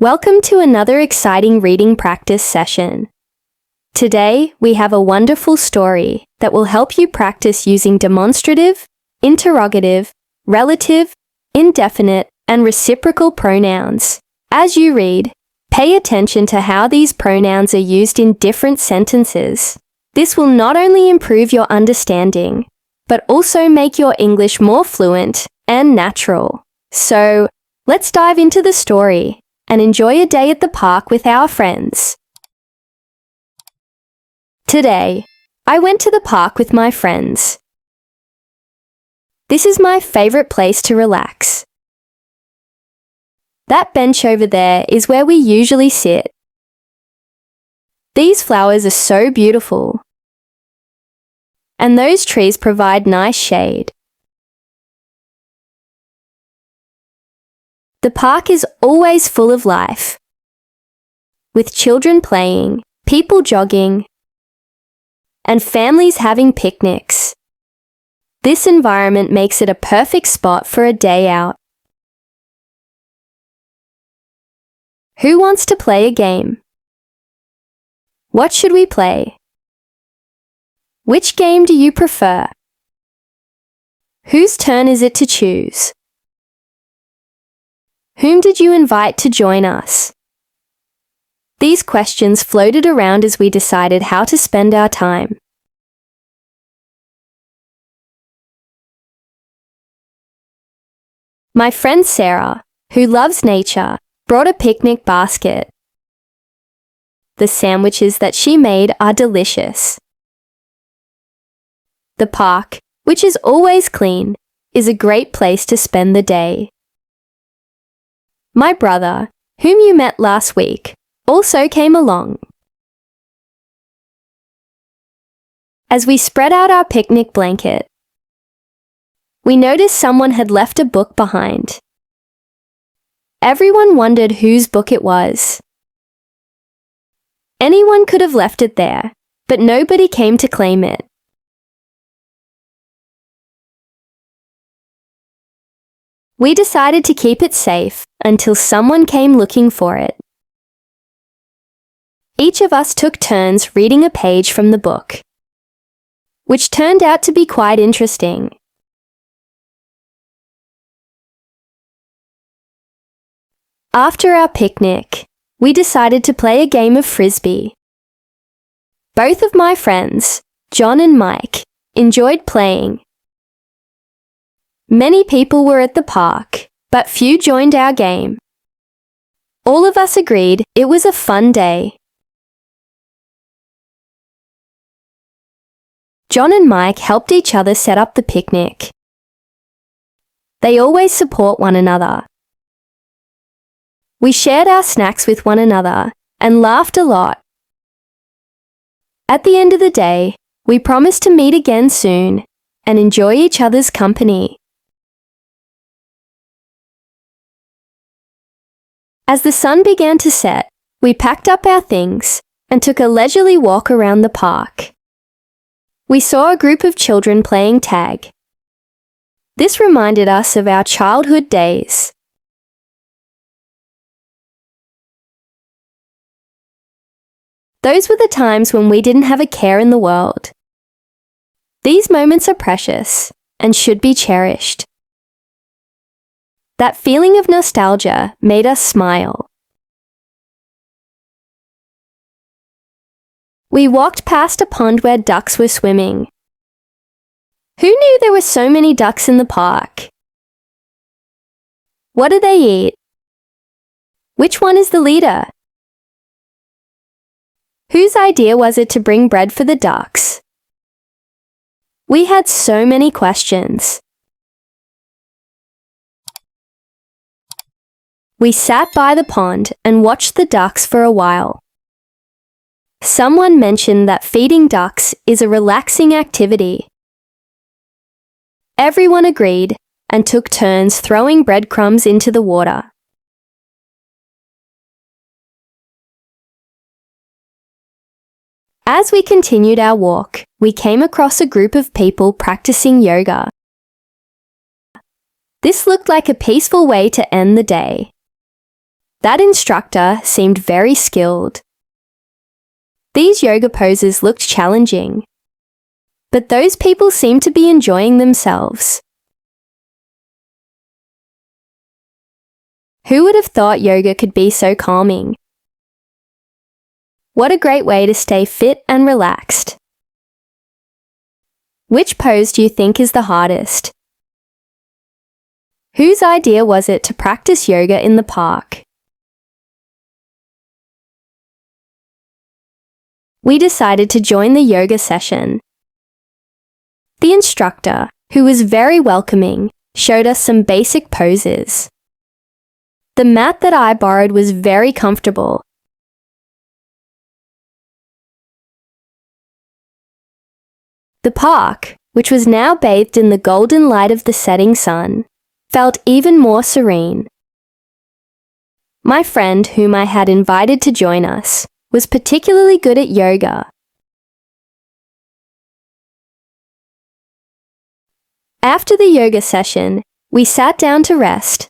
Welcome to another exciting reading practice session. Today, we have a wonderful story that will help you practice using demonstrative, interrogative, relative, indefinite, and reciprocal pronouns. As you read, pay attention to how these pronouns are used in different sentences. This will not only improve your understanding, but also make your English more fluent and natural. So, let's dive into the story and enjoy a day at the park with our friends. Today, I went to the park with my friends. This is my favorite place to relax. That bench over there is where we usually sit. These flowers are so beautiful. And those trees provide nice shade. The park is always full of life, with children playing, people jogging, and families having picnics. This environment makes it a perfect spot for a day out. Who wants to play a game? What should we play? Which game do you prefer? Whose turn is it to choose? Whom did you invite to join us? These questions floated around as we decided how to spend our time. My friend Sarah, who loves nature, brought a picnic basket. The sandwiches that she made are delicious. The park, which is always clean, is a great place to spend the day. My brother, whom you met last week, also came along. As we spread out our picnic blanket, we noticed someone had left a book behind. Everyone wondered whose book it was. Anyone could have left it there, but nobody came to claim it. We decided to keep it safe until someone came looking for it. Each of us took turns reading a page from the book, which turned out to be quite interesting. After our picnic, we decided to play a game of frisbee. Both of my friends, John and Mike, enjoyed playing. Many people were at the park, but few joined our game. All of us agreed it was a fun day. John and Mike helped each other set up the picnic. They always support one another. We shared our snacks with one another and laughed a lot. At the end of the day, we promised to meet again soon and enjoy each other's company. As the sun began to set, we packed up our things and took a leisurely walk around the park. We saw a group of children playing tag. This reminded us of our childhood days. Those were the times when we didn't have a care in the world. These moments are precious and should be cherished. That feeling of nostalgia made us smile. We walked past a pond where ducks were swimming. Who knew there were so many ducks in the park? What do they eat? Which one is the leader? Whose idea was it to bring bread for the ducks? We had so many questions. We sat by the pond and watched the ducks for a while. Someone mentioned that feeding ducks is a relaxing activity. Everyone agreed and took turns throwing breadcrumbs into the water. As we continued our walk, we came across a group of people practicing yoga. This looked like a peaceful way to end the day. That instructor seemed very skilled. These yoga poses looked challenging, but those people seemed to be enjoying themselves. Who would have thought yoga could be so calming? What a great way to stay fit and relaxed. Which pose do you think is the hardest? Whose idea was it to practice yoga in the park? We decided to join the yoga session. The instructor, who was very welcoming, showed us some basic poses. The mat that I borrowed was very comfortable. The park, which was now bathed in the golden light of the setting sun, felt even more serene. My friend, whom I had invited to join us, was particularly good at yoga. After the yoga session, we sat down to rest.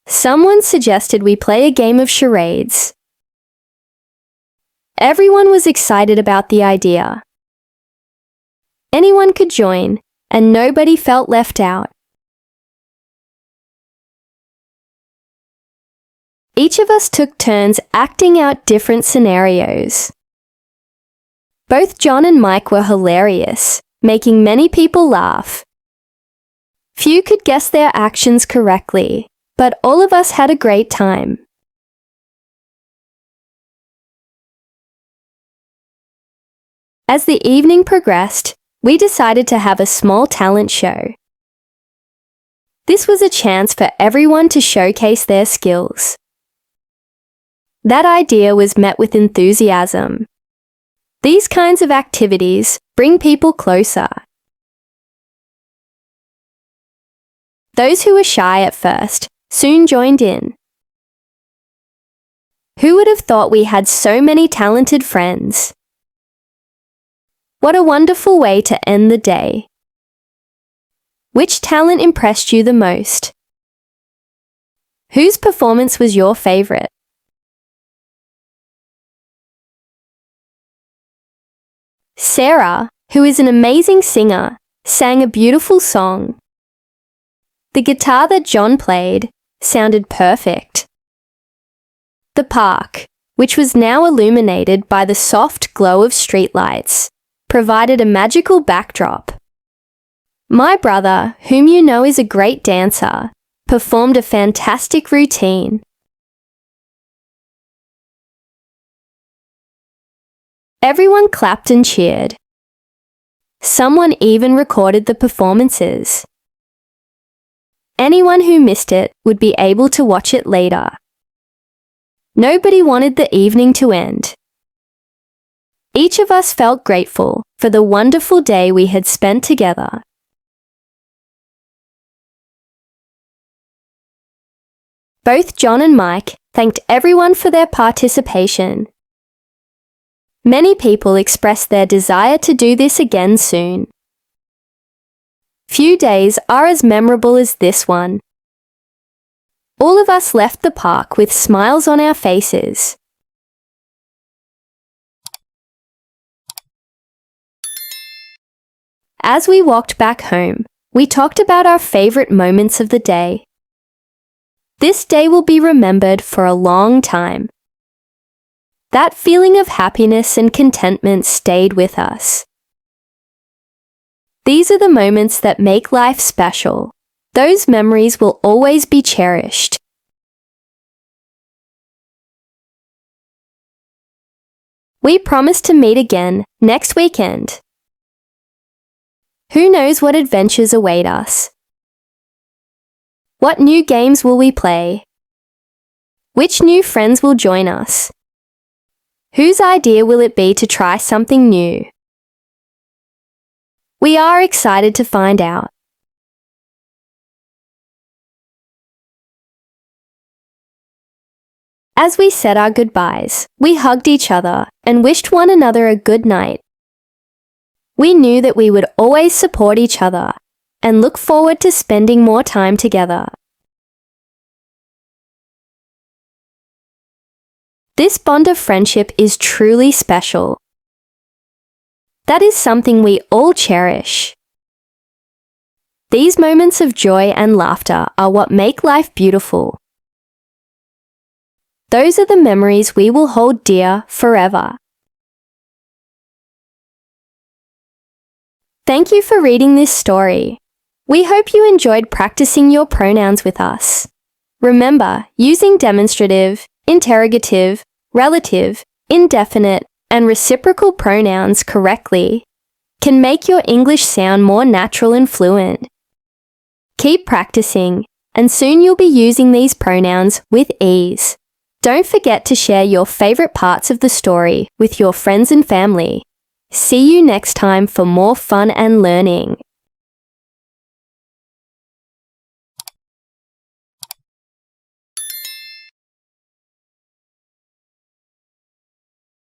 Someone suggested we play a game of charades. Everyone was excited about the idea. Anyone could join, and nobody felt left out. Each of us took turns acting out different scenarios. Both John and Mike were hilarious, making many people laugh. Few could guess their actions correctly, but all of us had a great time. As the evening progressed, we decided to have a small talent show. This was a chance for everyone to showcase their skills. That idea was met with enthusiasm. These kinds of activities bring people closer. Those who were shy at first soon joined in. Who would have thought we had so many talented friends? What a wonderful way to end the day. Which talent impressed you the most? Whose performance was your favorite? Sarah, who is an amazing singer, sang a beautiful song. The guitar that John played sounded perfect. The park, which was now illuminated by the soft glow of streetlights, provided a magical backdrop. My brother, whom you know is a great dancer, performed a fantastic routine. Everyone clapped and cheered. Someone even recorded the performances. Anyone who missed it would be able to watch it later. Nobody wanted the evening to end. Each of us felt grateful for the wonderful day we had spent together. Both John and Mike thanked everyone for their participation. Many people expressed their desire to do this again soon. Few days are as memorable as this one. All of us left the park with smiles on our faces. As we walked back home, we talked about our favorite moments of the day. This day will be remembered for a long time. That feeling of happiness and contentment stayed with us. These are the moments that make life special. Those memories will always be cherished. We promise to meet again next weekend. Who knows what adventures await us? What new games will we play? Which new friends will join us? Whose idea will it be to try something new? We are excited to find out. As we said our goodbyes, we hugged each other and wished one another a good night. We knew that we would always support each other and look forward to spending more time together. This bond of friendship is truly special. That is something we all cherish. These moments of joy and laughter are what make life beautiful. Those are the memories we will hold dear forever. Thank you for reading this story. We hope you enjoyed practicing your pronouns with us. Remember, using demonstrative, interrogative, relative, indefinite, and reciprocal pronouns correctly can make your English sound more natural and fluent. Keep practicing, and soon you'll be using these pronouns with ease. Don't forget to share your favorite parts of the story with your friends and family. See you next time for more fun and learning.